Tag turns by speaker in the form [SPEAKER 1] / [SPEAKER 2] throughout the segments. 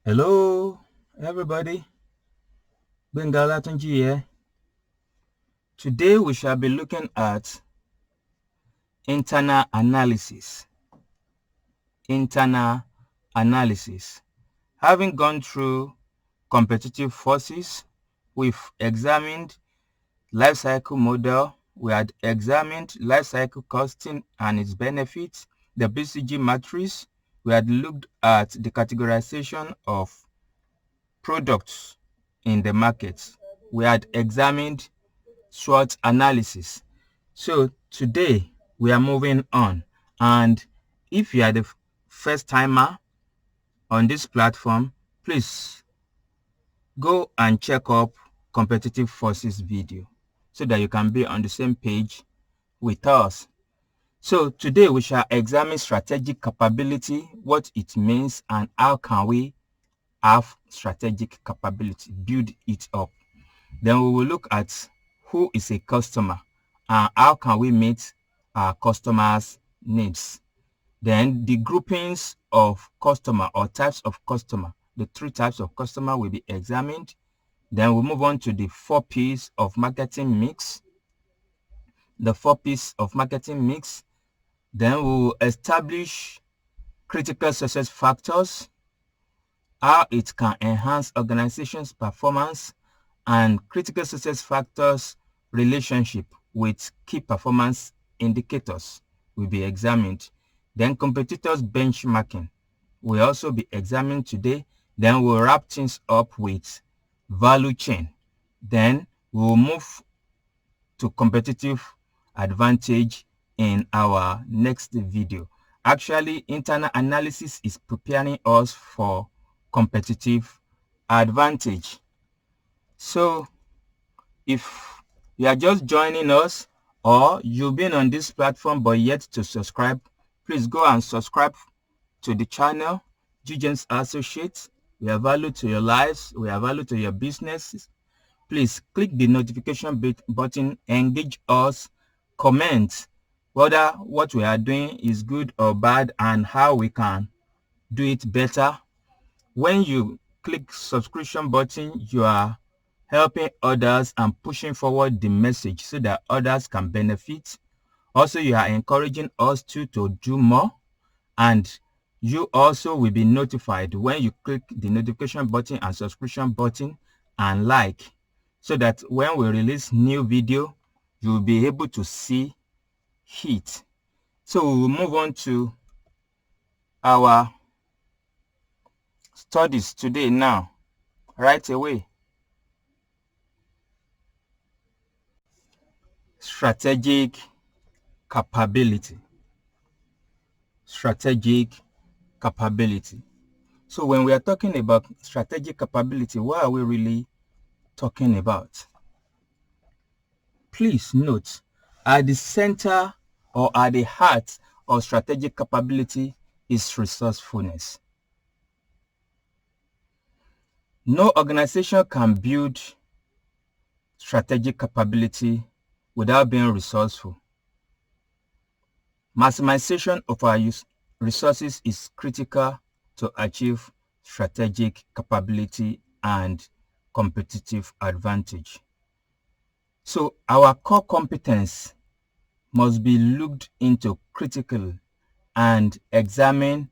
[SPEAKER 1] Hello, everybody. Bengala Tunji here. Today we shall be looking at internal analysis. Internal analysis. Having gone through competitive forces, we've examined life cycle model. We had examined life cycle costing and its benefits, the BCG matrix. We had looked at the categorization of products in the market. We had examined SWOT analysis. So today we are moving on, and if you are the first timer on this platform, please go and check up competitive forces video so that you can be on the same page with us. So today we shall examine strategic capability, what it means, and how can we have strategic capability, build it up. Then we will look at who is a customer and how can we meet our customers' needs. Then the groupings of customer or types of customer, the 3 types of customer will be examined. Then we'll move on to the 4 P's of marketing mix. The 4 P's of marketing mix. Then we'll establish critical success factors, how it can enhance organization's performance, and critical success factors relationship with key performance indicators will be examined. Then competitors benchmarking will also be examined today. Then we'll wrap things up with value chain. Then we'll move to competitive advantage in our next video. Actually, internal analysis is preparing us for competitive advantage. So if you are just joining us or you've been on this platform but yet to subscribe, please go and subscribe to the channel. Gems Associates, we are value to your lives, we are value to your businesses. Please click the notification button, engage us, comment whether what we are doing is good or bad and how we can do it better. When you click subscription button, you are helping others and pushing forward the message so that others can benefit. Also, you are encouraging us to do more, and you also will be notified when you click the notification button and subscription button and like, so that when we release new video, you will be able to see it. So we will move on to our studies today now, right away. Strategic capability. Strategic capability. So when we are talking about strategic capability, what are we really talking about? Please note, at the center or at the heart of strategic capability is resourcefulness. No organization can build strategic capability without being resourceful. Maximization of our resources is critical to achieve strategic capability and competitive advantage. So our core competence must be looked into critically and examine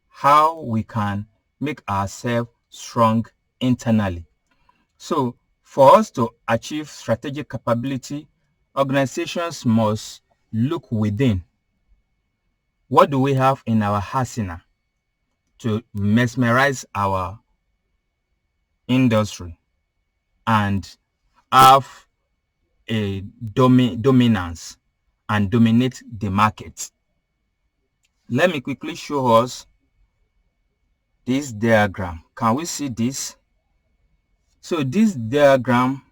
[SPEAKER 1] how we can make ourselves strong internally. So for us to achieve strategic capability, organizations must look within. What do we have in our arsenal to mesmerize our industry and have a dominance and dominate the market? Let me quickly show us this diagram. Can we see this? So this diagram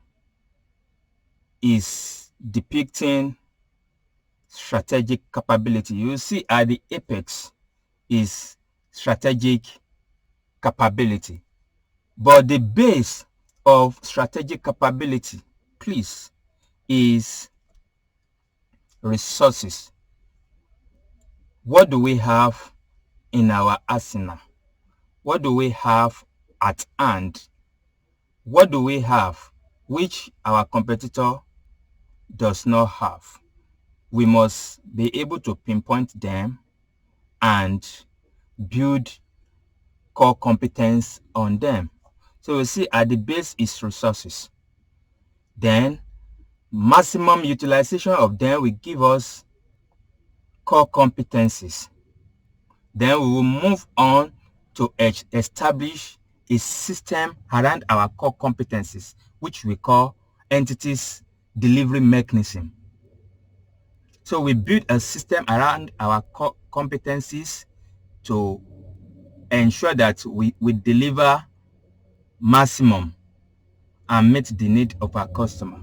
[SPEAKER 1] is depicting strategic capability. You see at the apex is strategic capability, but the base of strategic capability, please, is resources. What do we have in our arsenal? What do we have at hand. What do we have which our competitor does not have? We must be able to pinpoint them and build core competence on them. So we see at the base is resources. Then maximum utilization of them will give us core competencies. Then we will move on to establish a system around our core competencies, which we call entities delivery mechanism. So we build a system around our core competencies to ensure that we deliver maximum and meet the need of our customer.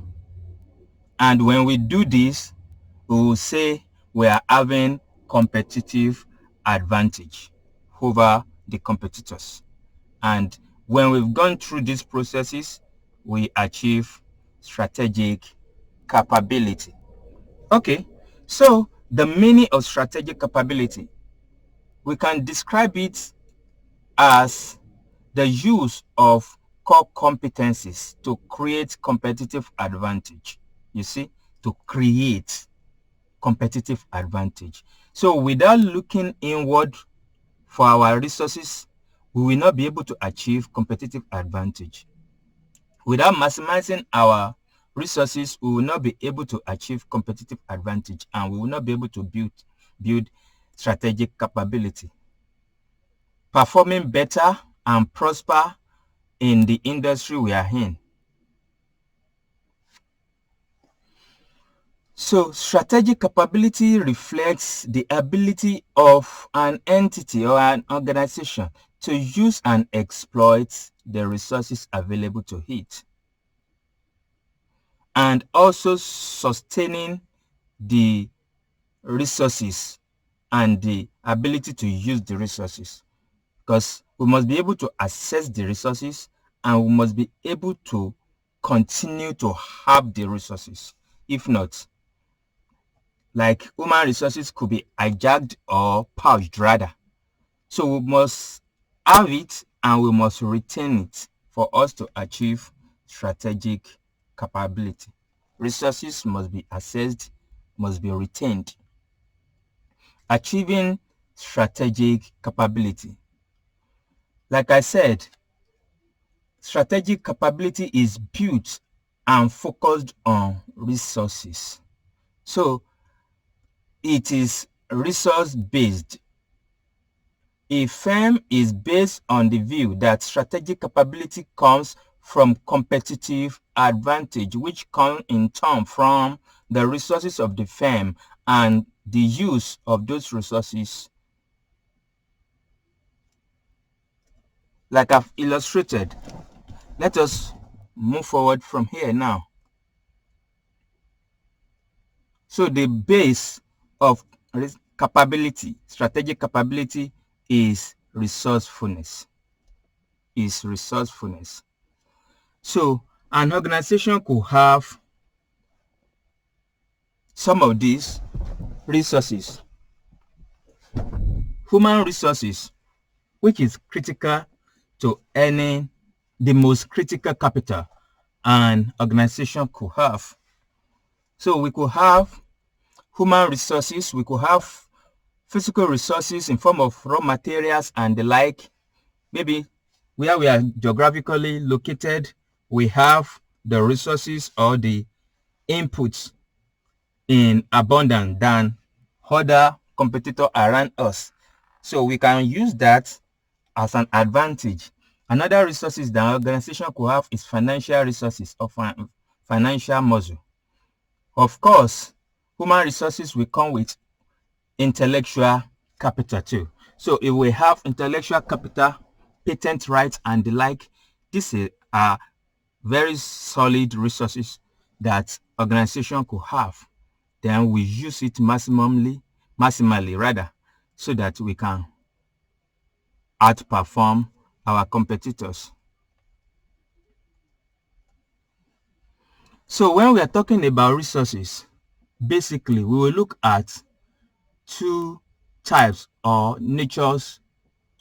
[SPEAKER 1] And when we do this, we will say we are having competitive advantage over the competitors. And when we've gone through these processes, we achieve strategic capability. Okay, so the meaning of strategic capability, we can describe it as the use of core competencies to create competitive advantage. You see, to create competitive advantage. So without looking inward for our resources, we will not be able to achieve competitive advantage. Without maximizing our resources, we will not be able to achieve competitive advantage, and we will not be able to build strategic capability. Performing better and prosper in the industry we are in. So strategic capability reflects the ability of an entity or an organization to use and exploit the resources available to it, and also sustaining the resources and the ability to use the resources, because we must be able to access the resources and we must be able to continue to have the resources. If not, like human resources could be hijacked or poached rather. So we must have it and we must retain it for us to achieve strategic capability. Resources must be accessed, must be retained. Achieving strategic capability. Like I said, strategic capability is built and focused on resources. So it is resource-based. A firm is based on the view that strategic capability comes from competitive advantage, which comes in turn from the resources of the firm and the use of those resources. Like I've illustrated, let us move forward from here now. So the base of capability, strategic capability, is resourcefulness. So an organization could have some of these resources. Human resources, which is critical to earning the most critical capital an organization could have. So we could have human resources, we could have physical resources in form of raw materials and the like. Maybe where we are geographically located, we have the resources or the inputs in abundance than other competitors around us. So we can use that as an advantage. Another resources that an organization could have is financial resources or financial muscle. Of course, human resources will come with intellectual capital too. So if we have intellectual capital, patent rights and the like, these are very solid resources that organization could have. Then we use it maximally rather, so that we can outperform our competitors. So when we are talking about resources, basically we will look at two types or natures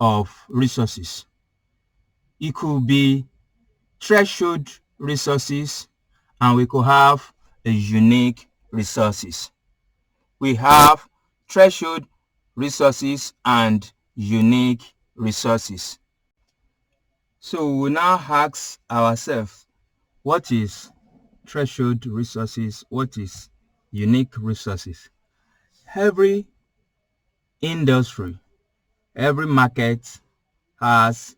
[SPEAKER 1] of resources. It could be threshold resources, and we could have a unique resources. We have threshold resources and unique resources. So we now ask ourselves, what is threshold resources? What is unique resources? Every industry, every market has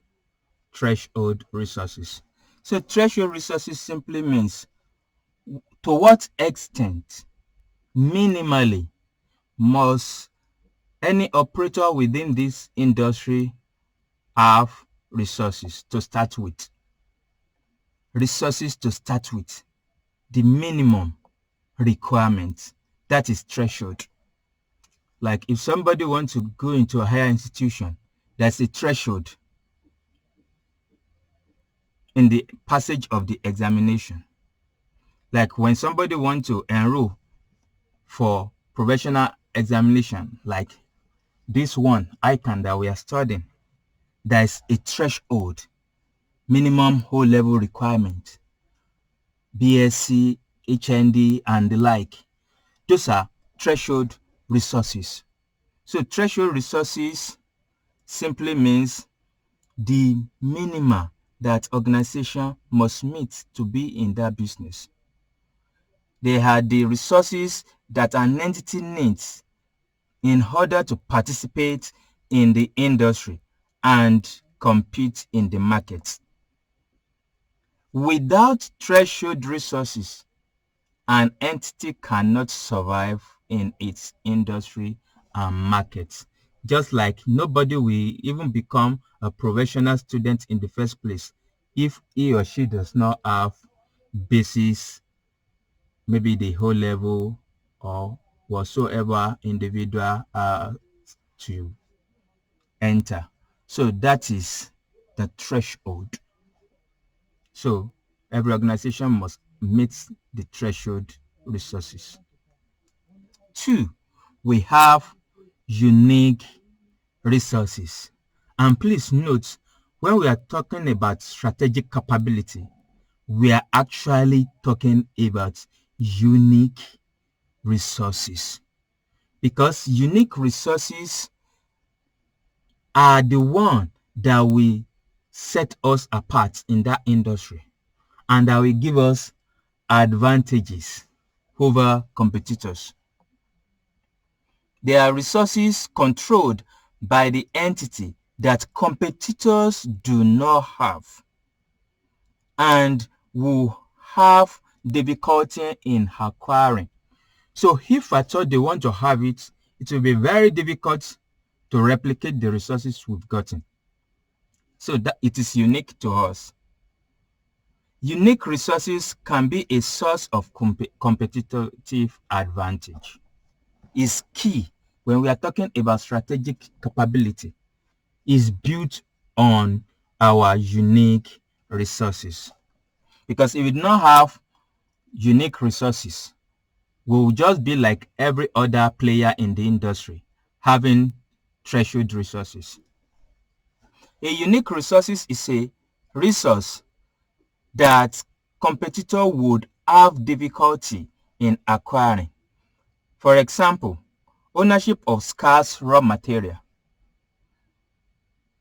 [SPEAKER 1] threshold resources. So threshold resources simply means to what extent, minimally, must any operator within this industry have resources to start with. Resources to start with. The minimum requirement. That is threshold. Like if somebody wants to go into a higher institution, there's a threshold in the passage of the examination. Like when somebody wants to enroll for professional examination, like this one, ICAN, that we are studying, there is a threshold, minimum whole level requirement, BSc, HND, and the like. Those are threshold resources. So threshold resources simply means the minima that organization must meet to be in that business. They are the resources that an entity needs in order to participate in the industry and compete in the market. Without threshold resources, an entity cannot survive in its industry and market. Just like nobody will even become a professional student in the first place if he or she does not have basis, maybe the whole level or whatsoever individual to enter. So that is the threshold. So every organization must meet the threshold resources. 2, we have unique resources. And please note, when we are talking about strategic capability, we are actually talking about unique resources. Because unique resources are the one that will set us apart in that industry and that will give us advantages over competitors. They are resources controlled by the entity that competitors do not have and will have difficulty in acquiring. So if at all they want to have it, it will be very difficult to replicate the resources we've gotten. So that it is unique to us. Unique resources can be a source of competitive advantage. Is key when we are talking about strategic capability, is built on our unique resources. Because if we do not have unique resources, we will just be like every other player in the industry, having threshold resources. A unique resources is a resource that competitor would have difficulty in acquiring. For example, ownership of scarce raw material.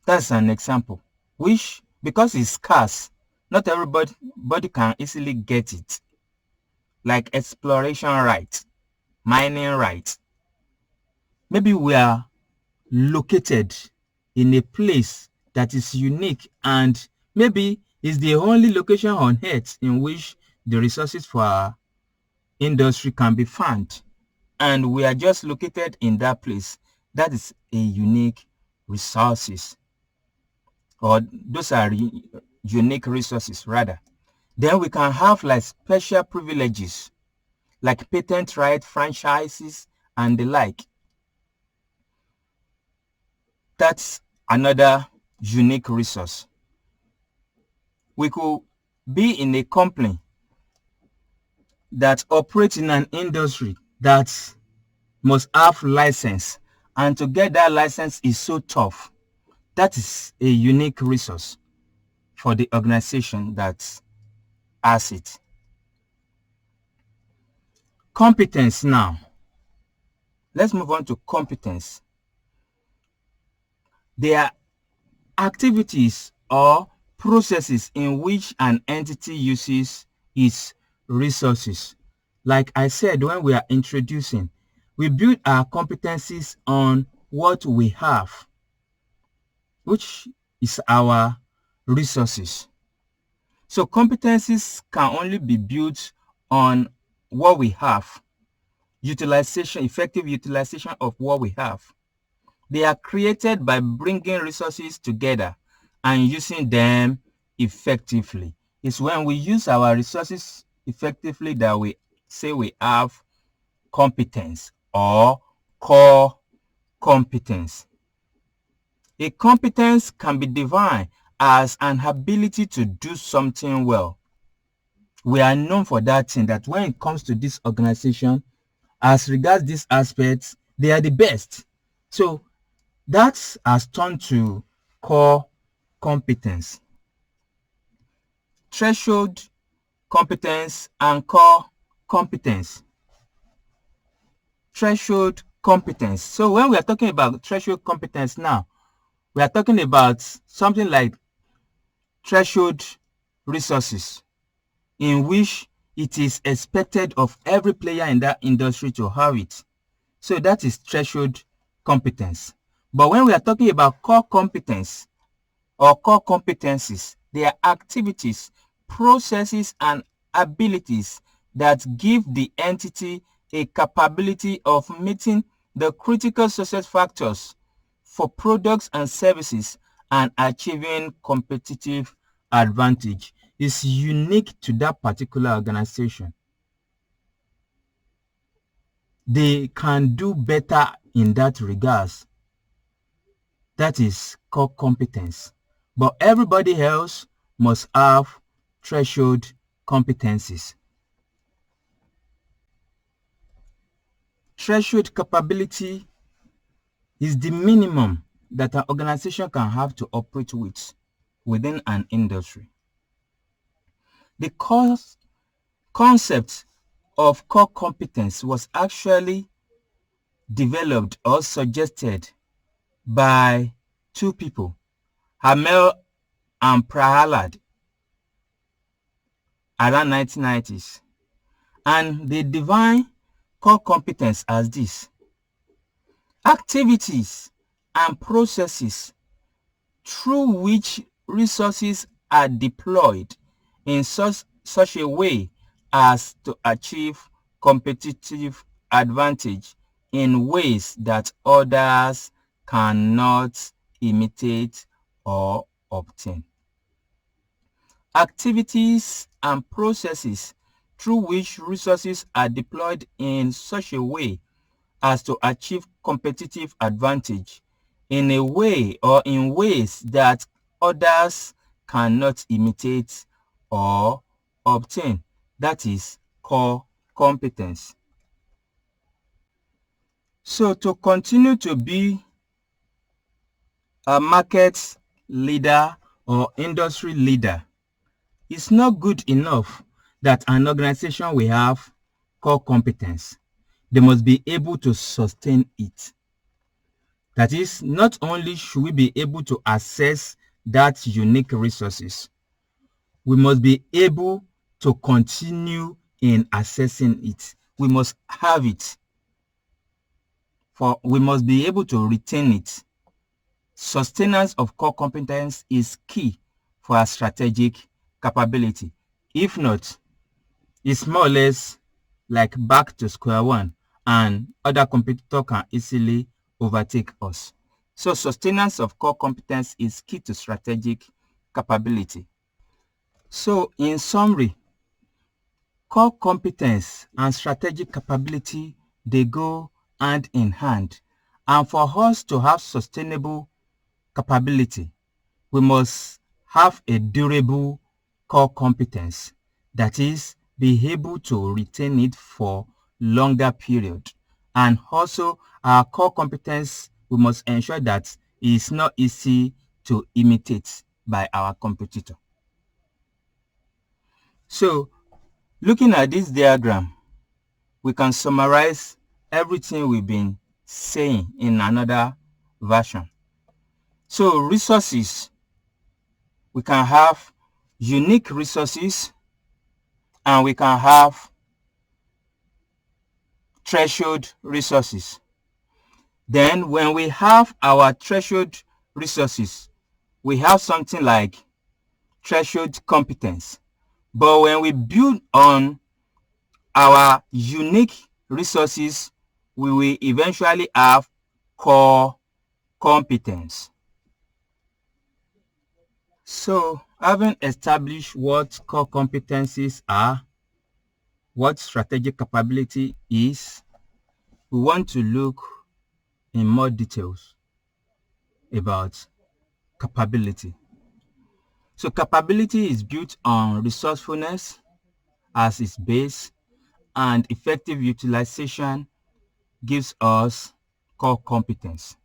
[SPEAKER 1] That's an example, which, because it's scarce, not everybody can easily get it. Like exploration rights, mining rights. Maybe we are located in a place that is unique and maybe is the only location on earth in which the resources for our industry can be found. And we are just located in that place. That is a unique resources, or those are unique resources rather. Then we can have like special privileges like patent right, franchises, and the like. That's another unique resource. We could be in a company that operates in an industry that must have license, and to get that license is so tough. That is a unique resource. for the organization that has it. Competence now. Let's move on to competence. There are activities or processes in which an entity uses its resources. Like I said, when we are introducing, we build our competencies on what we have, which is our resources. So competencies can only be built on what we have. Utilization, effective utilization of what we have. They are created by bringing resources together and using them effectively. It's when we use our resources effectively that we say we have competence or core competence. A competence can be defined as an ability to do something well. We are known for that thing, that when it comes to this organization, as regards these aspects, they are the best. So that has turned to core competence. Threshold competence and core competence. Threshold competence. So when we are talking about threshold competence now, we are talking about something like threshold resources, in which it is expected of every player in that industry to have it. So that is threshold competence. But when we are talking about core competence or core competencies, they are activities, processes, and abilities that give the entity a capability of meeting the critical success factors for products and services and achieving competitive advantage. Is unique to that particular organization. They can do better in that regards. That is core competence. But everybody else must have threshold competencies. Threshold capability is the minimum that an organization can have to operate with within an industry. The concept of core competence was actually developed or suggested by two people, Hamel and Prahalad, around 1990s. And they define core competence as this: activities and processes through which resources are deployed in such a way as to achieve competitive advantage in ways that others cannot imitate or obtain. Activities and processes through which resources are deployed in such a way as to achieve competitive advantage in a way or in ways that others cannot imitate or obtain. That is core competence. So to continue to be a market leader or industry leader, it's not good enough that an organization will have core competence. They must be able to sustain it. That is, not only should we be able to access that unique resources, we must be able to continue in accessing it. We must have it. We must be able to retain it. Sustenance of core competence is key for our strategic capability. If not, it's more or less like back to square one, and other competitors can easily overtake us. So sustenance of core competence is key to strategic capability. So in summary, core competence and strategic capability, they go hand in hand. And for us to have sustainable capability, we must have a durable core competence. That is, be able to retain it for longer period. And also, our core competence, we must ensure that it's not easy to imitate by our competitor. So looking at this diagram, we can summarize everything we've been saying in another version. So resources, we can have unique resources and we can have threshold resources. Then when we have our threshold resources, we have something like threshold competence. But when we build on our unique resources, we will eventually have core competence. So having established what core competencies are, what strategic capability is, we want to look in more details about capability. So capability is built on resourcefulness as its base, and effective utilization gives us core competence.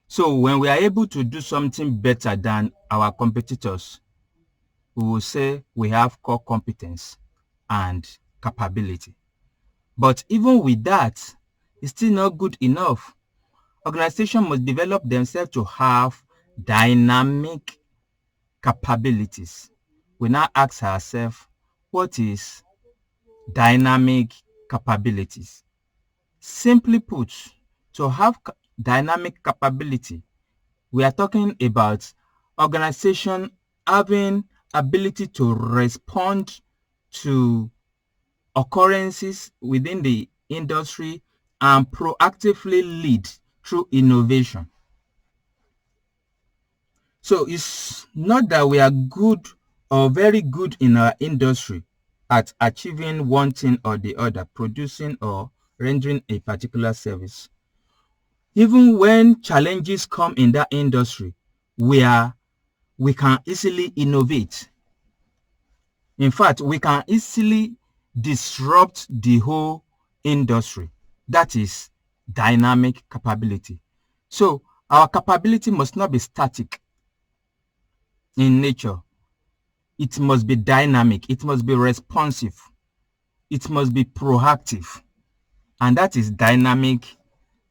[SPEAKER 1] So when we are able to do something better than our competitors, we will say we have core competence and capability. But even with that, it's still not good enough. Organizations must develop themselves to have dynamic capabilities. We now ask ourselves, what is dynamic capabilities? Simply put, to have dynamic capability, we are talking about organization having ability to respond to occurrences within the industry and proactively lead through innovation. So it's not that we are good or very good in our industry at achieving one thing or the other, producing or rendering a particular service. Even when challenges come in that industry, we can easily innovate. In fact, we can easily disrupt the whole industry. That is dynamic capability. So our capability must not be static in nature. It must be dynamic. It must be responsive. It must be proactive. And that is dynamic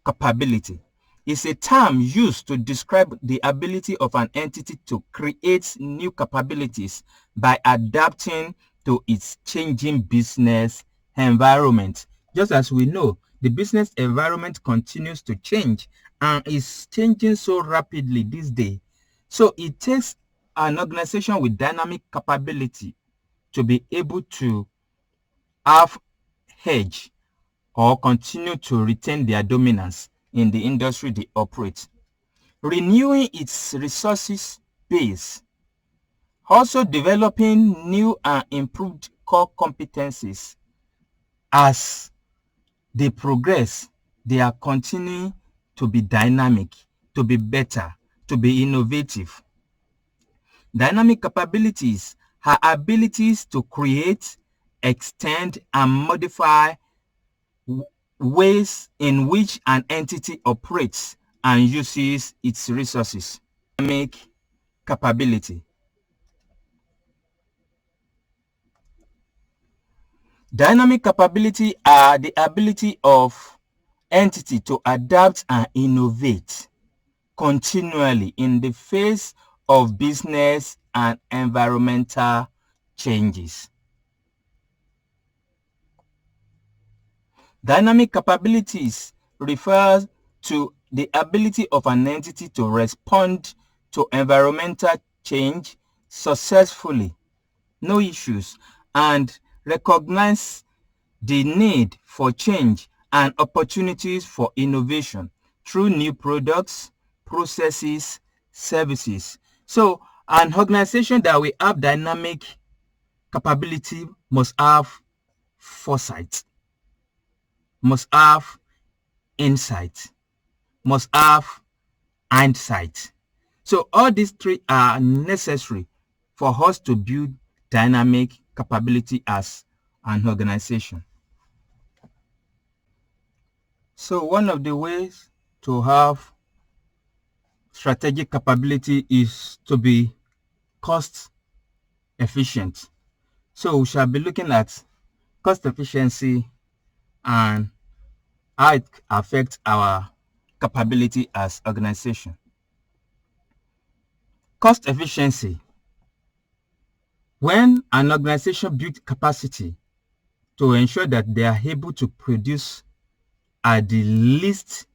[SPEAKER 1] capability. It's a term used to describe the ability of an entity to create new capabilities by adapting to its changing business environment. Just as we know, the business environment continues to change and is changing so rapidly this day. So it takes an organization with dynamic capability to be able to have hedge or continue to retain their dominance in the industry they operate. Renewing its resources base, also developing new and improved core competencies. As they progress, they are continuing to be dynamic, to be better, to be innovative. Dynamic capabilities are abilities to create, extend, and modify ways in which an entity operates and uses its resources. Dynamic capability. Dynamic capability are the ability of entity to adapt and innovate continually in the face of business and environmental changes. Dynamic capabilities refers to the ability of an entity to respond to environmental change successfully, no issues, and recognize the need for change and opportunities for innovation through new products, processes, services. So an organization that will have dynamic capability must have foresight, must have insight, must have hindsight. So all these three are necessary for us to build dynamic capability as an organization. So one of the ways to have strategic capability is to be cost efficient. So we shall be looking at cost efficiency and how it affects our capability as organization. Cost efficiency. When an organization builds capacity to ensure that they are able to produce at the least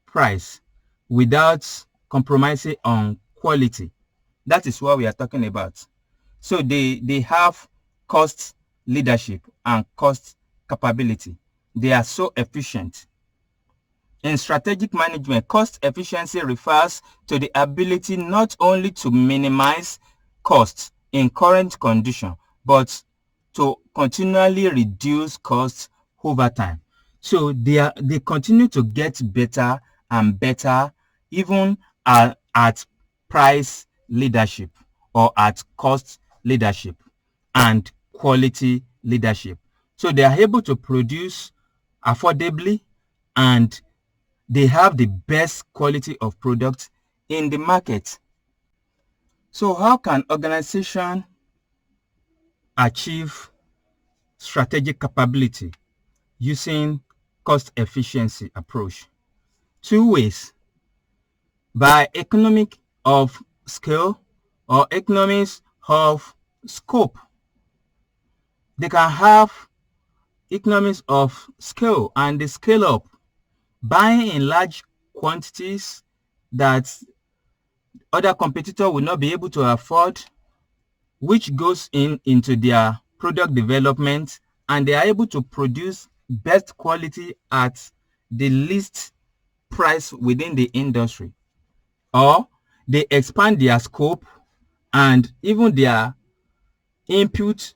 [SPEAKER 1] price without compromising on quality, that is what we are talking about. So they have cost leadership and cost capability. They are so efficient. In strategic management, cost efficiency refers to the ability not only to minimize costs in current condition, but to continually reduce costs over time. So they continue to get better and better, even at price leadership or at cost leadership and quality leadership. So they are able to produce affordably, and they have the best quality of product in the market. So how can organization achieve strategic capability using cost efficiency approach? Two ways: by economic of scale or economies of scope. They can have economies of scale and they scale up, buying in large quantities that other competitors will not be able to afford, which goes into their product development, and they are able to produce best quality at the least price within the industry. Or they expand their scope and even their input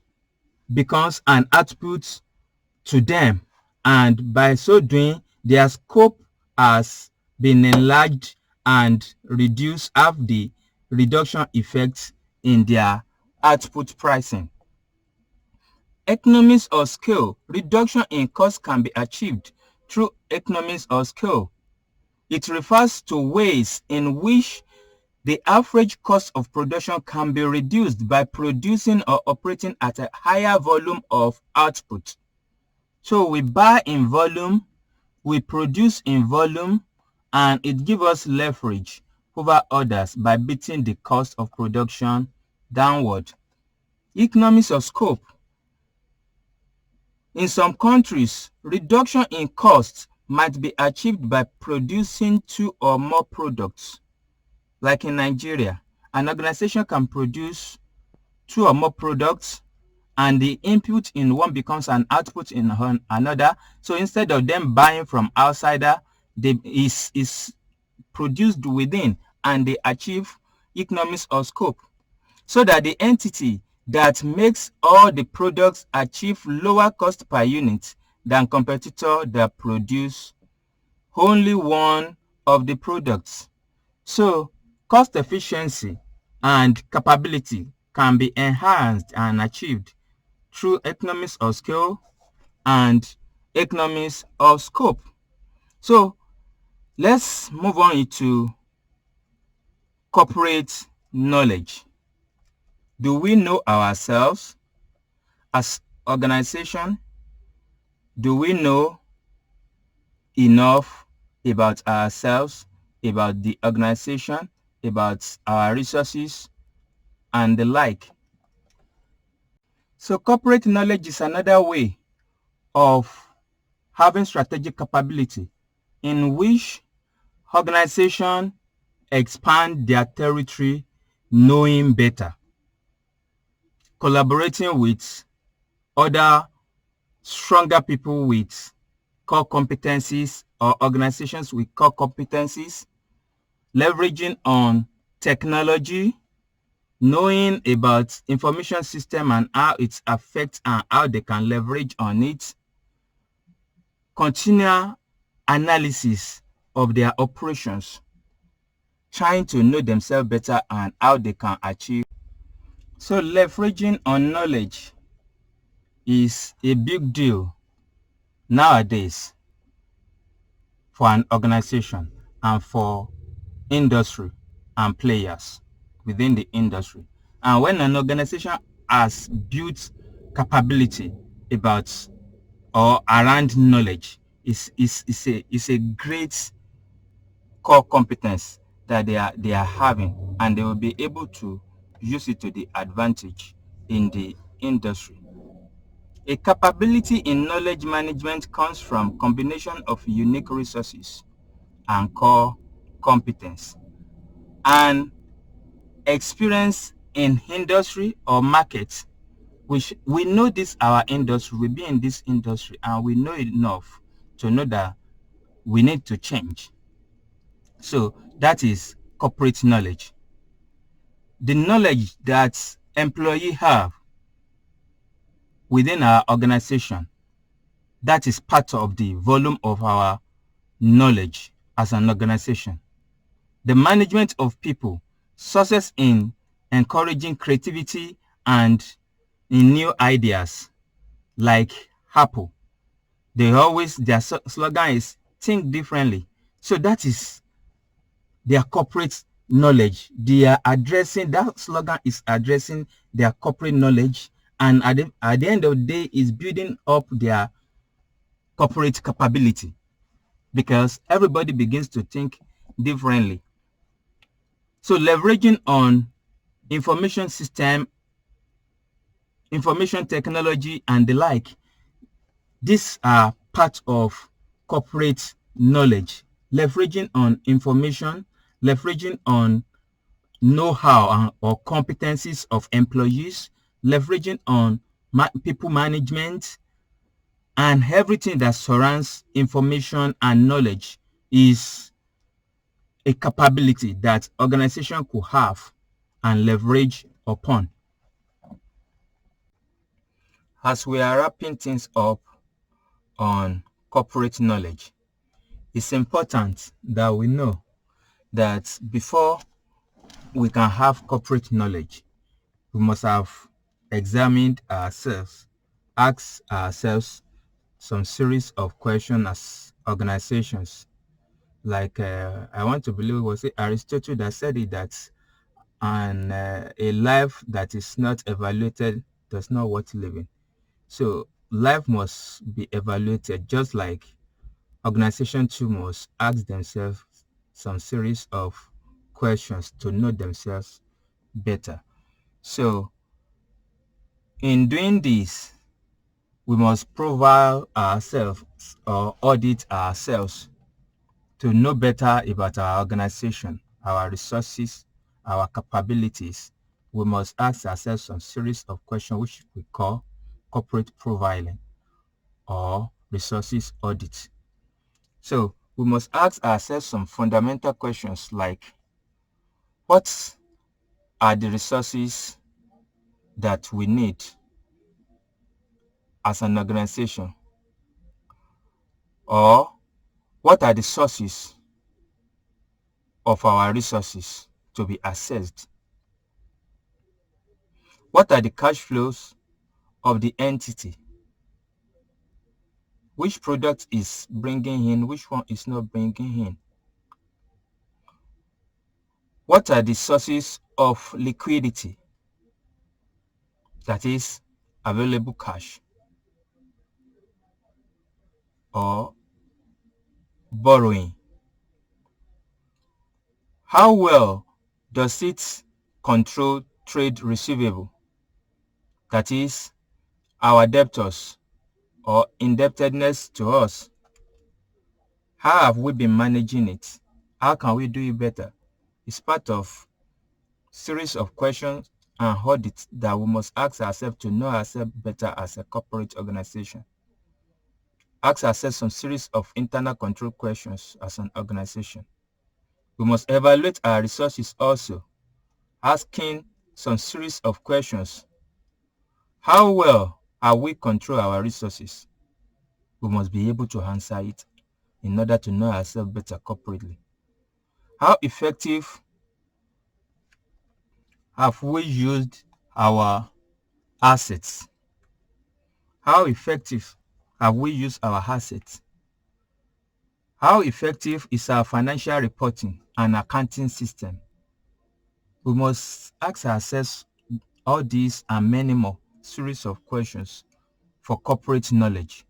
[SPEAKER 1] becomes an output to them, and by so doing their scope has been enlarged and reduced, have the reduction effects in their output pricing. Economies of scale. Reduction in cost can be achieved through economies of scale. It refers to ways in which the average cost of production can be reduced by producing or operating at a higher volume of output. So we buy in volume, we produce in volume, and it gives us leverage over others by beating the cost of production downward. Economies of scope. In some countries, reduction in costs might be achieved by producing 2 or more products. Like in Nigeria, an organization can produce 2 or more products, and the input in one becomes an output in another. So instead of them buying from outsider, is produced within, and they achieve economies of scope, so that the entity that makes all the products achieve lower cost per unit than competitor that produce only one of the products. So cost efficiency and capability can be enhanced and achieved through economies of scale and economies of scope. So let's move on to corporate knowledge. Do we know ourselves as organization? Do we know enough about ourselves, about the organization, about our resources, and the like? So corporate knowledge is another way of having strategic capability in which organizations expand their territory knowing better, collaborating with other stronger people with core competencies or organizations with core competencies, leveraging on technology, knowing about information system and how it affects and how they can leverage on it, continual analysis of their operations, trying to know themselves better and how they can achieve. So leveraging on knowledge is a big deal nowadays for an organization and for industry and players within the industry. And when an organization has built capability about or around knowledge is a great core competence that they are having, and they will be able to use it to the advantage in the industry. A capability in knowledge management comes from combination of unique resources and core competence and experience in industry or market, which we know this our industry, we be in this industry and we know enough to know that we need to change. So that is corporate knowledge. The knowledge that employees have within our organization, that is part of the volume of our knowledge as an organization. The management of people, success in encouraging creativity and in new ideas, like Apple. Their slogan is think differently. So that is their corporate knowledge. They are addressing, that slogan is addressing their corporate knowledge, and at the end of the day is building up their corporate capability, because everybody begins to think differently. So leveraging on information system, information technology and the like, these are part of corporate knowledge. Leveraging on information, leveraging on know-how or competencies of employees, leveraging on people management, and everything that surrounds information and knowledge is a capability that organization could have and leverage upon. As we are wrapping things up on corporate knowledge, it's important that we know that before we can have corporate knowledge, we must have examined ourselves, asked ourselves some series of questions as organizations. Like I want to believe, was it Aristotle that said it, that a life that is not evaluated does not worth living. So life must be evaluated, just like organization too must ask themselves some series of questions to know themselves better. So in doing this, we must profile ourselves or audit ourselves to know better about our organization, our resources, our capabilities. We must ask ourselves some series of questions which we call corporate profiling or resources audit. So we must ask ourselves some fundamental questions like, what are the resources that we need as an organization? Or what are the sources of our resources to be assessed? What are the cash flows of the entity? Which product is bringing in, which one is not bringing in? What are the sources of liquidity, that is available cash or borrowing? How well does it control trade receivable, that is our debtors or indebtedness to us? How have we been managing it? How can we do it better? It's part of series of questions and audits that we must ask ourselves to know ourselves better as a corporate organization. Ask ourselves some series of internal control questions as an organization. We must evaluate our resources also, asking some series of questions. How well are we control our resources? We must be able to answer it in order to know ourselves better corporately. How effective have we used our assets? How effective have we used our assets? How effective is our financial reporting and accounting system? We must ask ourselves all these and many more series of questions for corporate knowledge.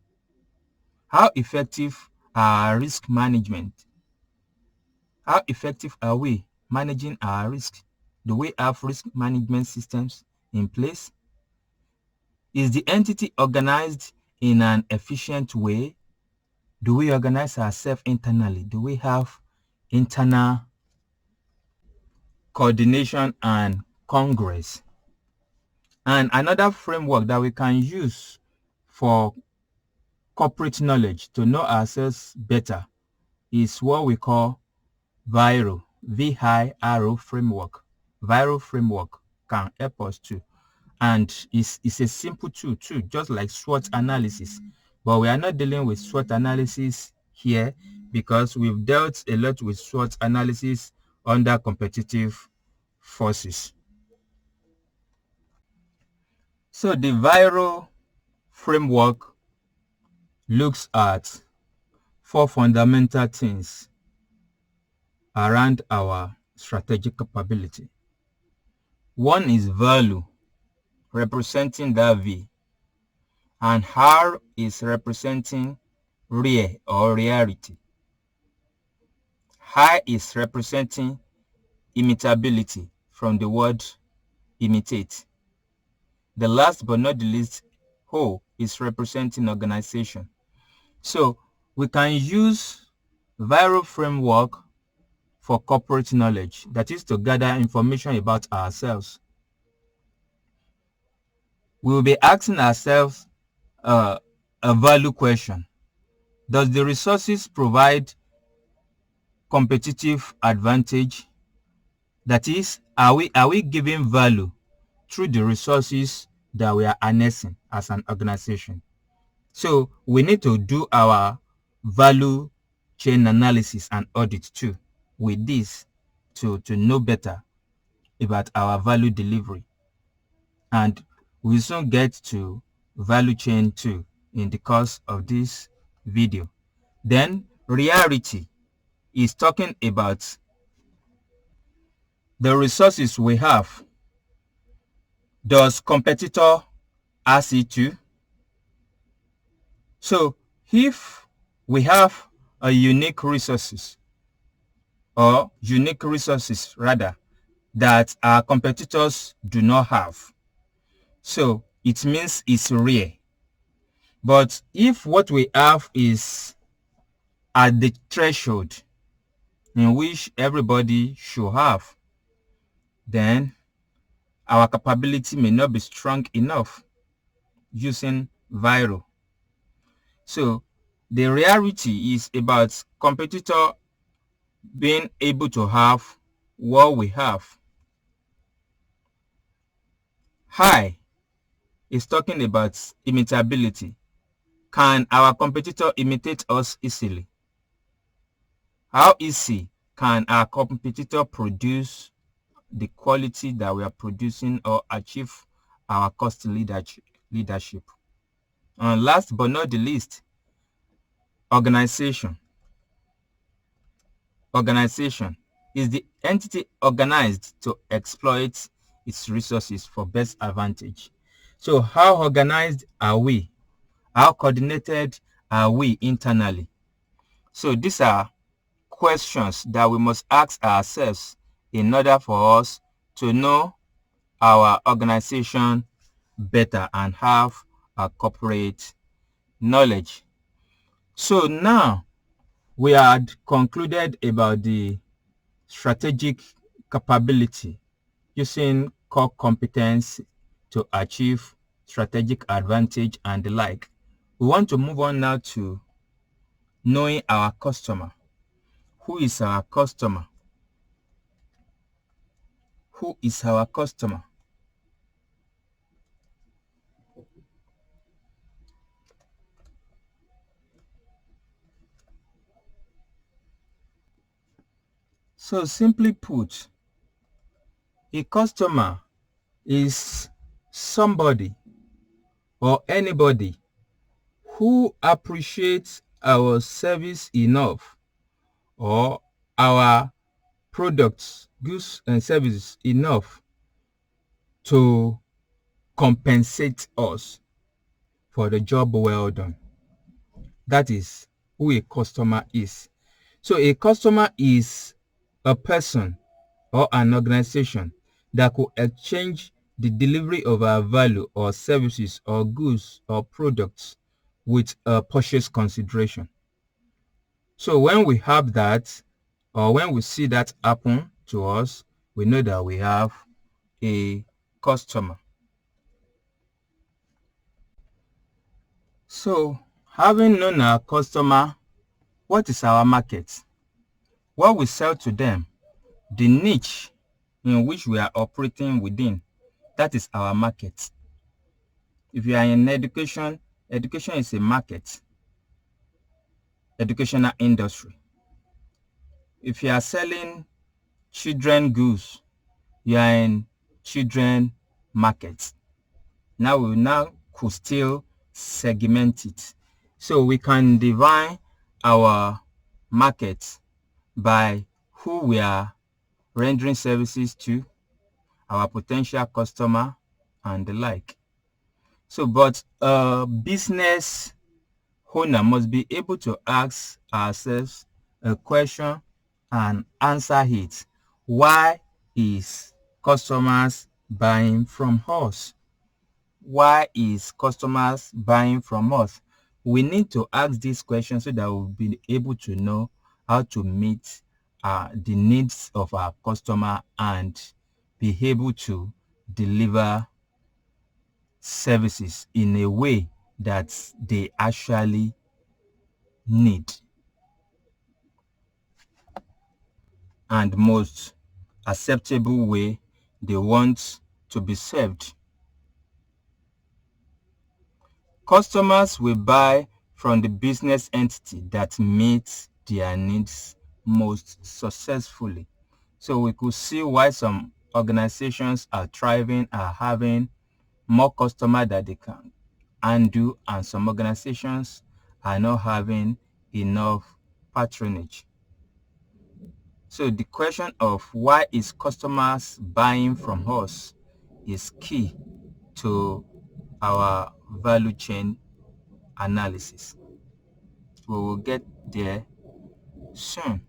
[SPEAKER 1] How effective are risk management? How effective are we managing our risk? Do we have risk management systems in place? Is the entity organized in an efficient way? Do we organize ourselves internally? Do we have internal coordination and congress? And another framework that we can use for corporate knowledge to know ourselves better is what we call VIRO, VIRO framework. VIRO framework can help us too. And it's a simple tool too, just like SWOT analysis. But we are not dealing with SWOT analysis here because we've dealt a lot with SWOT analysis under competitive forces. So the VIRO framework looks at 4 fundamental things around our strategic capability. One is value, representing that V, and R is representing real or reality. I is representing imitability from the word imitate. The last but not the least, O is representing organization. So we can use VIRO framework for corporate knowledge, that is to gather information about ourselves. We will be asking ourselves a value question. Does the resources provide competitive advantage? That is, are we giving value through the resources that we are harnessing as an organization? So we need to do our value chain analysis and audit too with this to know better about our value delivery. And we'll soon get to value chain too in the course of this video. Then reality is talking about the resources we have. Does competitor has it too? So if we have a unique resources rather that our competitors do not have, so it means it's rare. But if what we have is at the threshold in which everybody should have, then our capability may not be strong enough using VIRO. So the reality is about competitor being able to have what we have. High is talking about imitability. Can our competitor imitate us easily? How easy can our competitor produce the quality that we are producing or achieve our cost leadership? And last but not the least, organization. Organization is the entity organized to exploit its resources for best advantage. So how organized are we? How coordinated are we internally? So these are questions that we must ask ourselves in order for us to know our organization better and have a corporate knowledge. So now we had concluded about the strategic capability using core competence to achieve strategic advantage and the like. We want to move on now to knowing our customer. Who is our customer? Who is our customer? So simply put, a customer is somebody or anybody who appreciates our service enough or our products, goods and services enough to compensate us for the job well done. That is who a customer is. So a customer is a person or an organization that could exchange the delivery of our value or services or goods or products with a purchase consideration. So when we have that, or when we see that happen to us, we know that we have a customer. So having known our customer, what is our market? What we sell to them, the niche in which we are operating within, that is our market. If you are in education, education is a market, educational industry. If you are selling children goods, you are in children market. Now we could still segment it. So we can divide our market by who we are rendering services to, our potential customer, and the like. So, but a business owner must be able to ask ourselves a question and answer it. Why is customers buying from us? Why is customers buying from us? We need to ask these questions so that we'll be able to know how to meet the needs of our customer and be able to deliver services in a way that they actually need and most acceptable way they want to be served. Customers will buy from the business entity that meets their needs most successfully. So we could see why some organizations are thriving, are having more customers that they can undo, and some organizations are not having enough patronage. So the question of why is customers buying from us is key to our value chain analysis. We will get there soon.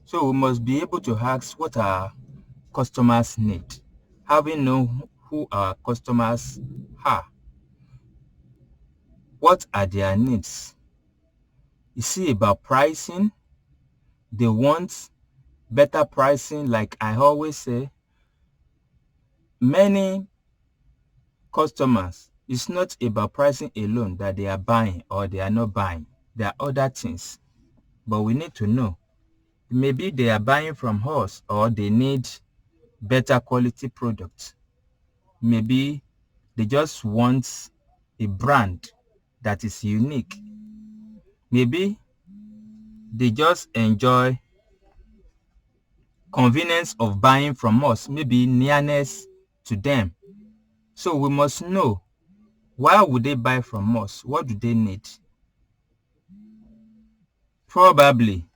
[SPEAKER 1] So we must be able to ask what our customers need. Having known who our customers are, what are their needs? Is it about pricing? They want better pricing. Like I always say, many customers, it's not about pricing alone that they are buying or they are not buying. There are other things, but we need to know. Maybe they are buying from us or they need better quality products. Maybe they just want a brand that is unique. Maybe they just enjoy convenience of buying from us, maybe nearness to them. So we must know, why would they buy from us? What do they need? Probably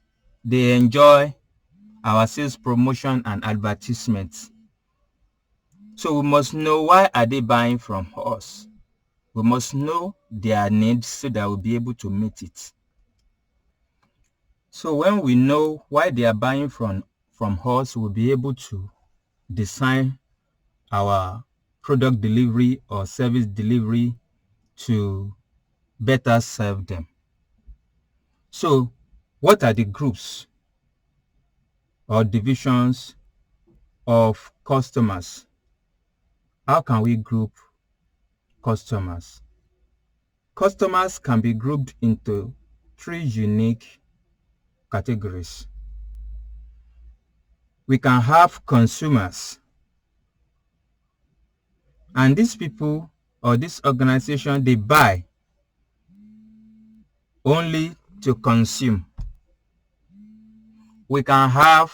[SPEAKER 1] they enjoy our sales promotion and advertisements. So we must know, why are they buying from us? We must know their needs so that we'll be able to meet it. So when we know why they are buying from us, we'll be able to design our product delivery or service delivery to better serve them. So what are the groups or divisions of customers? How can we group customers? Customers can be grouped into 3 unique categories. We can have consumers, and these people or this organization, they buy only to consume. We can have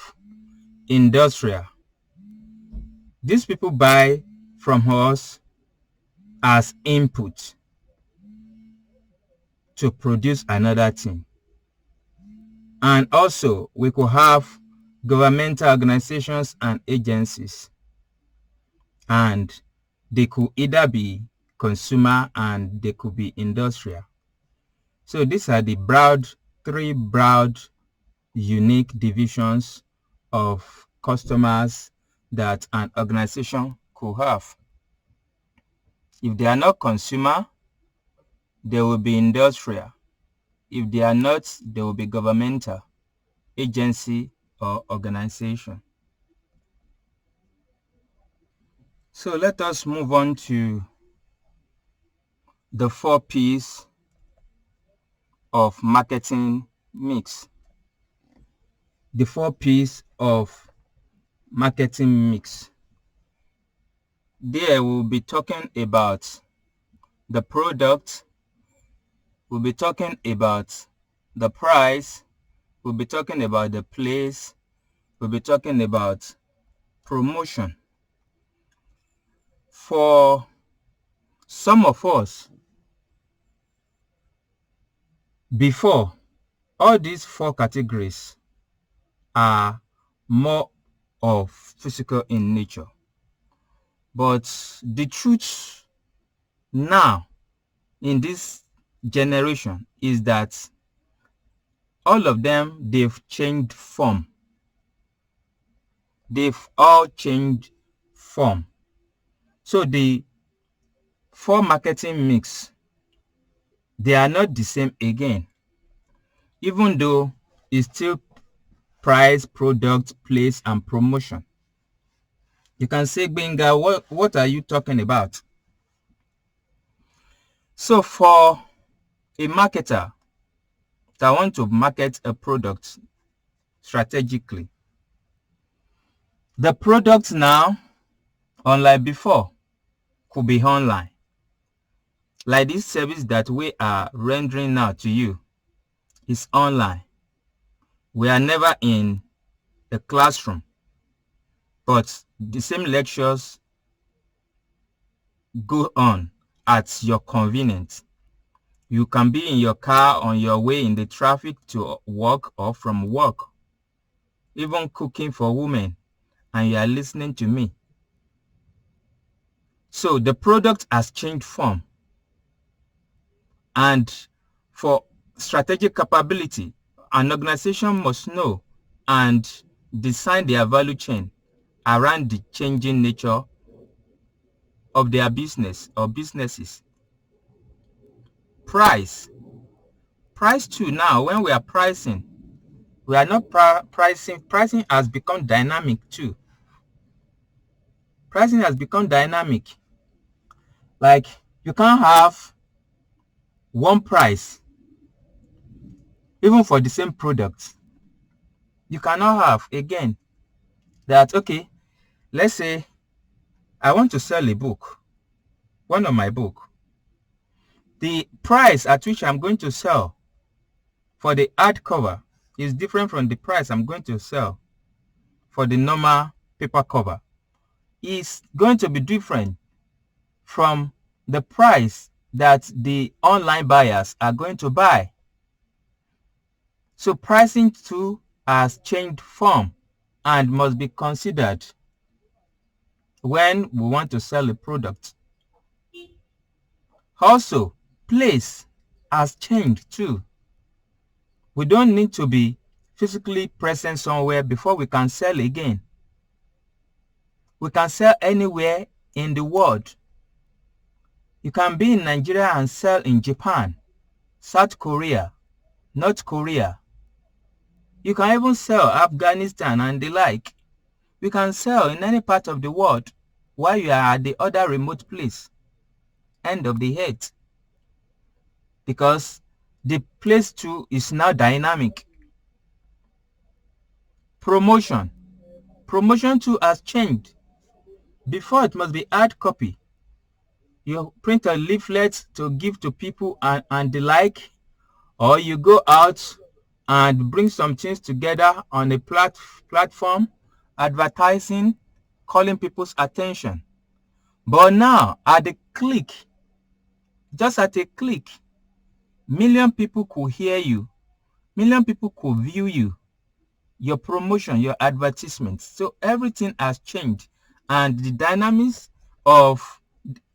[SPEAKER 1] industrial. These people buy from us as input to produce another thing. And also we could have governmental organizations and agencies. and they could either be consumer and they could be industrial. So these are the three broad unique divisions of customers that an organization could have. If they are not consumer, they will be industrial. If they are not, they will be governmental, agency, or organization. So let us move on to the 4 P's of marketing mix. The 4 P's of marketing mix. There we'll be talking about the product, we'll be talking about the price, we'll be talking about the place, we'll be talking about promotion. For some of us, before, all these 4 categories are more of physical in nature. But the truth now in this generation is that all of them, they've changed form. They've all changed form. So the 4 marketing mix, they are not the same again. Even though it's still price, product, place, and promotion. You can say, Benga, what are you talking about? So for a marketer that wants to market a product strategically, the product now, unlike before, could be online. Like this service that we are rendering now to you is online. We are never in a classroom, but the same lectures go on at your convenience. You can be in your car on your way in the traffic to work or from work, even cooking for women, and you are listening to me. So the product has changed form. And for strategic capability, an organization must know and design their value chain around the changing nature of their business or businesses. Price too. Now when we are pricing, we are not pricing has become dynamic too. Pricing has become dynamic. Like you can't have one price even for the same product. You cannot have, again, that, okay, let's say I want to sell a book, one of my book. The price at which I'm going to sell for the hardcover is different from the price I'm going to sell for the normal paper cover. It's going to be different from the price that the online buyers are going to buy. So pricing too has changed form and must be considered when we want to sell a product. Also, place has changed too. We don't need to be physically present somewhere before we can sell again. We can sell anywhere in the world. You can be in Nigeria and sell in Japan, South Korea, North Korea. You can even sell Afghanistan and the like. You can sell in any part of the world while you are at the other remote place, end of the earth. Because the place too is now dynamic. Promotion too has changed. Before, it must be hard copy. You print a leaflet to give to people and the like, or you go out and bring some things together on a platform, advertising, calling people's attention. But now, at a click, just at a click, million people could hear you, million people could view you, your promotion, your advertisements. So everything has changed, and the dynamics of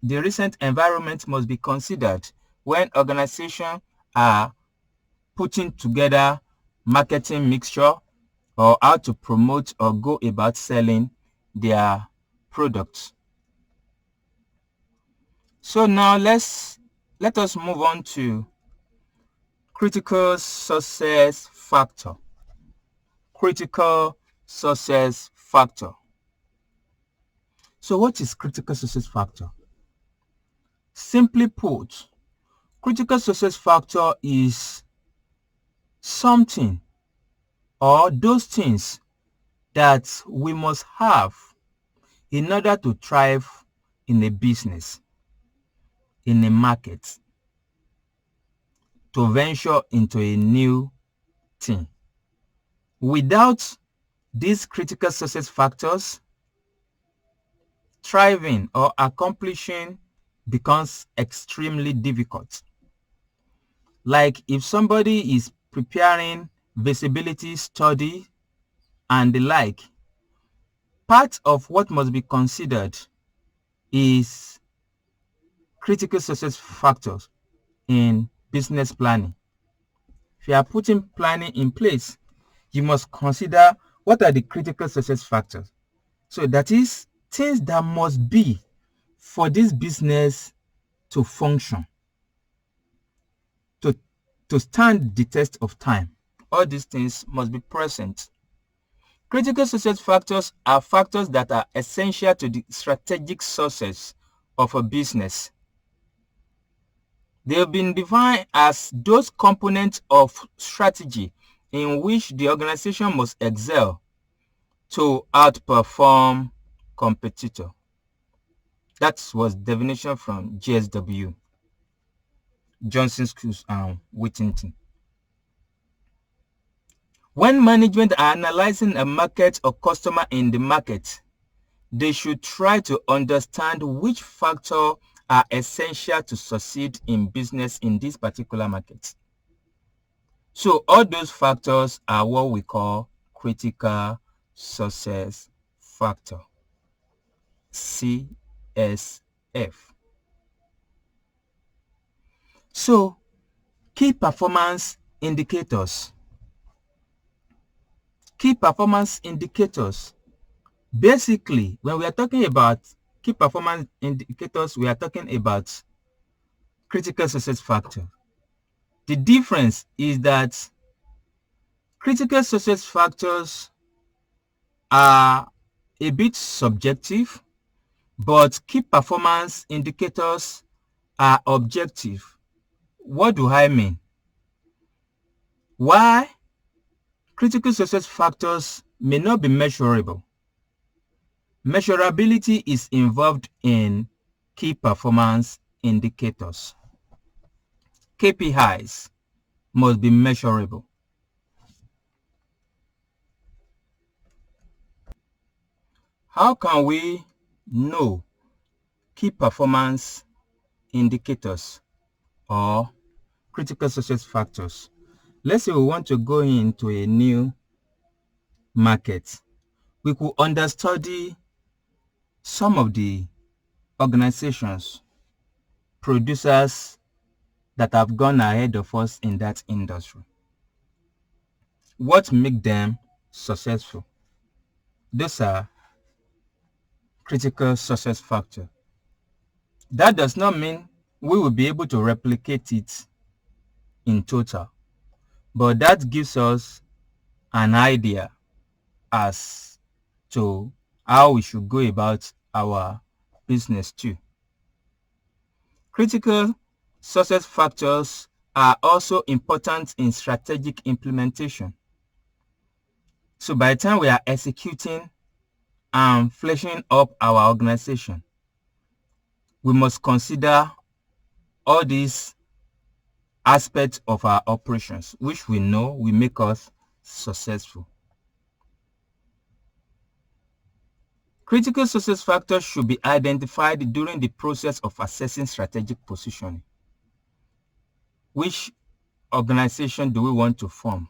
[SPEAKER 1] the recent environment must be considered when organizations are putting together marketing mixture or how to promote or go about selling their products. So now let us move on to critical success factor. Critical success factor. So what is critical success factor? Simply put, critical success factor is something or those things that we must have in order to thrive in a business, in a market, to venture into a new thing. Without these critical success factors, thriving or accomplishing becomes extremely difficult. Like if somebody is preparing visibility study and the like, part of what must be considered is critical success factors in business planning. If you are putting planning in place, you must consider what are the critical success factors. So that is things that must be for this business to function, to stand the test of time. All these things must be present. Critical success factors are factors that are essential to the strategic success of a business. They have been defined as those components of strategy in which the organization must excel to outperform competitor. That was definition from GSW, Johnson Schools and Whittington. When management are analyzing a market or customer in the market, they should try to understand which factors are essential to succeed in business in this particular market. So all those factors are what we call critical success factor, CSF. So key performance indicators. Key performance indicators. Basically, when we are talking about key performance indicators, we are talking about critical success factor. The difference is that critical success factors are a bit subjective, but key performance indicators are objective. What do I mean? Why critical success factors may not be measurable? Measurability is involved in key performance indicators. KPIs must be measurable. How can we know key performance indicators or critical success factors? Let's say we want to go into a new market. We could understudy some of the organizations, producers that have gone ahead of us in that industry. What makes them successful? Those are critical success factors. That does not mean we will be able to replicate it in total, but that gives us an idea as to how we should go about our business too. Critical success factors are also important in strategic implementation. So by the time we are executing and fleshing up our organization, we must consider all these aspects of our operations, which we know will make us successful. Critical success factors should be identified during the process of assessing strategic positioning. Which organization do we want to form?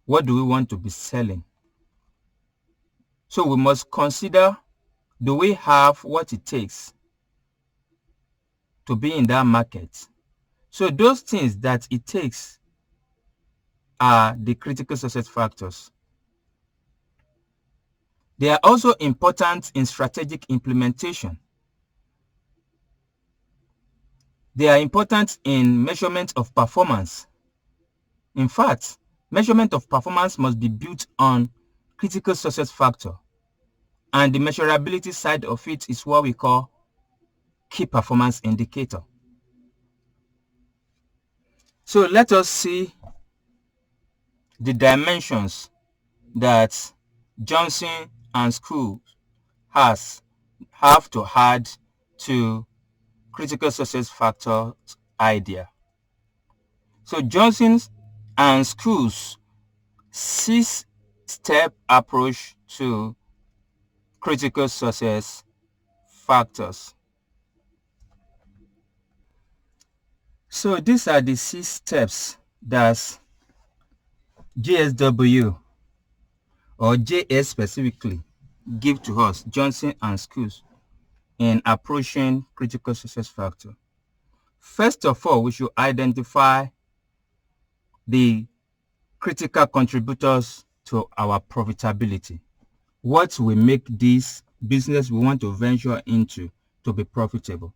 [SPEAKER 1] What do we want to be selling? So we must consider Do we have what it takes to be in that market? So those things that it takes are the critical success factors. They are also important in strategic implementation. They are important in measurement of performance. In fact, measurement of performance must be built on critical success factor. And the measurability side of it is what we call key performance indicator. So let us see the dimensions that Johnson and School have to add to critical success factor idea. So Johnson and School's 6-step approach to critical success factors. So these are the 6 steps that JSW or JS specifically give to us, Johnson and Schools, in approaching critical success factor. First of all, we should identify the critical contributors to our profitability. What will make this business we want to venture into to be profitable?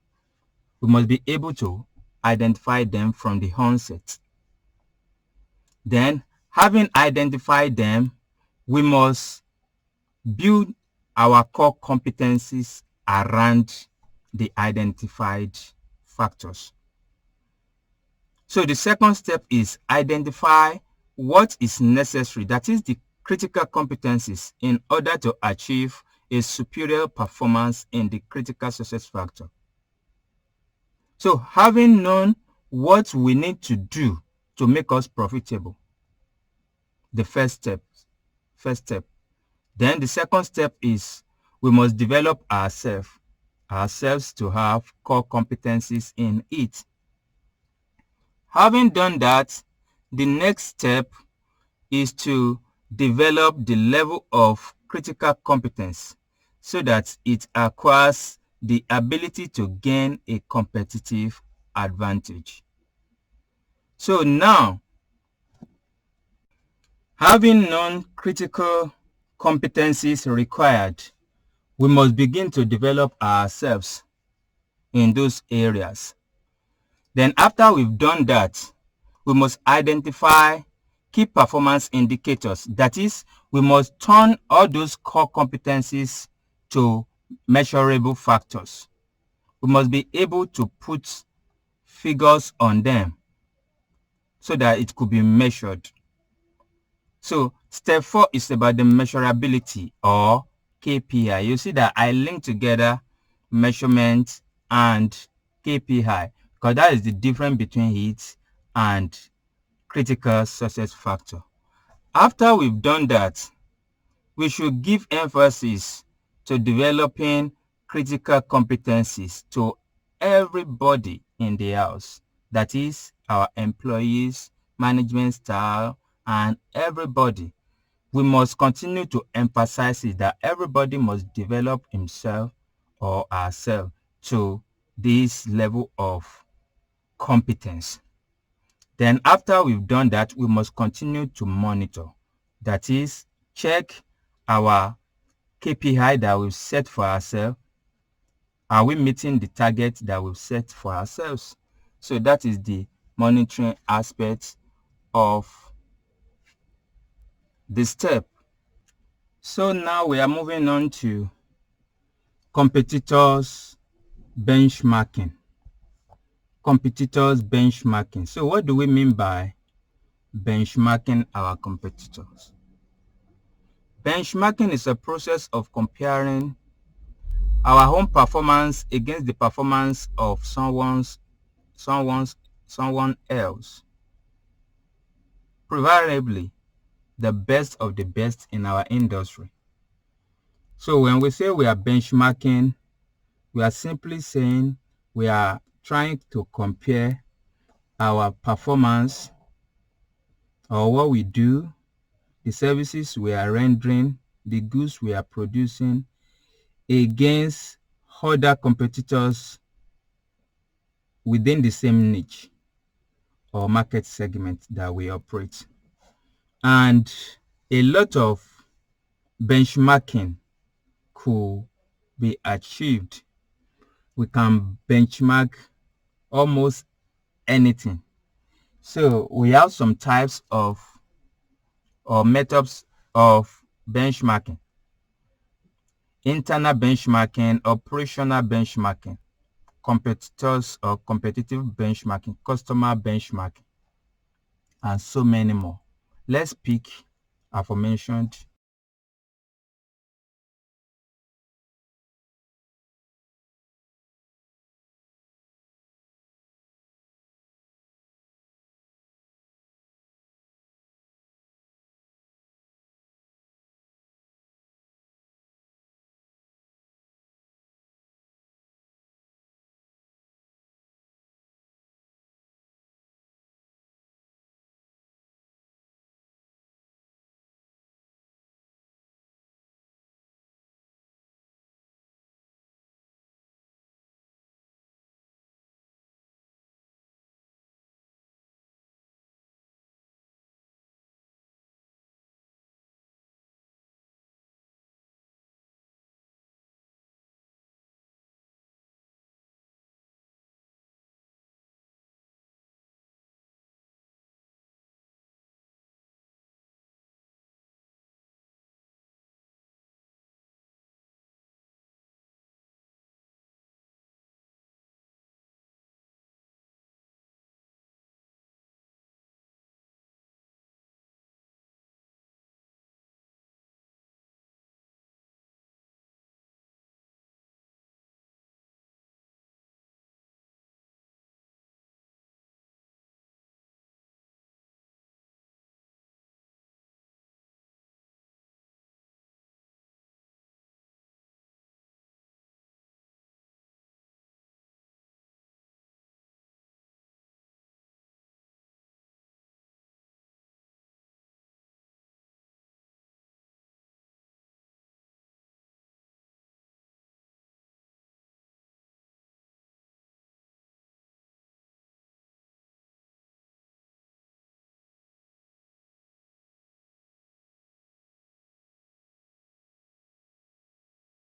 [SPEAKER 1] We must be able to identify them from the onset. Then, having identified them, we must build our core competencies around the identified factors. So the second step is identify what is necessary, that is the critical competencies, in order to achieve a superior performance in the critical success factor. So having known what we need to do to make us profitable, the first step. Then the second step is we must develop ourselves to have core competencies in it. Having done that, the next step is to develop the level of critical competence so that it acquires the ability to gain a competitive advantage. So now, having known critical competencies required, we must begin to develop ourselves in those areas. Then after we've done that, we must identify key performance indicators. That is, we must turn all those core competencies to measurable factors. We must be able to put figures on them so that it could be measured. So step 4 is about the measurability or KPI. You see that I link together measurement and KPI because that is the difference between it and critical success factor. After we've done that, we should give emphasis to developing critical competencies to everybody in the house. That is our employees, management style, and everybody. We must continue to emphasize it that everybody must develop himself or herself to this level of competence. Then after we've done that, we must continue to monitor. That is, check our KPI that we've set for ourselves. Are we meeting the target that we've set for ourselves? So that is the monitoring aspect of the step. So now we are moving on to competitors benchmarking. Competitors benchmarking. So what do we mean by benchmarking our competitors? Benchmarking is a process of comparing our own performance against the performance of someone else. Preferably the best of the best in our industry. So when we say we are benchmarking, we are simply saying we are trying to compare our performance or what we do, the services we are rendering, the goods we are producing against other competitors within the same niche or market segment that we operate. And a lot of benchmarking could be achieved. We can benchmark almost anything. So we have some types of or methods of benchmarking: internal benchmarking, operational benchmarking, competitors or competitive benchmarking, customer benchmarking, and so many more. Let's pick aforementioned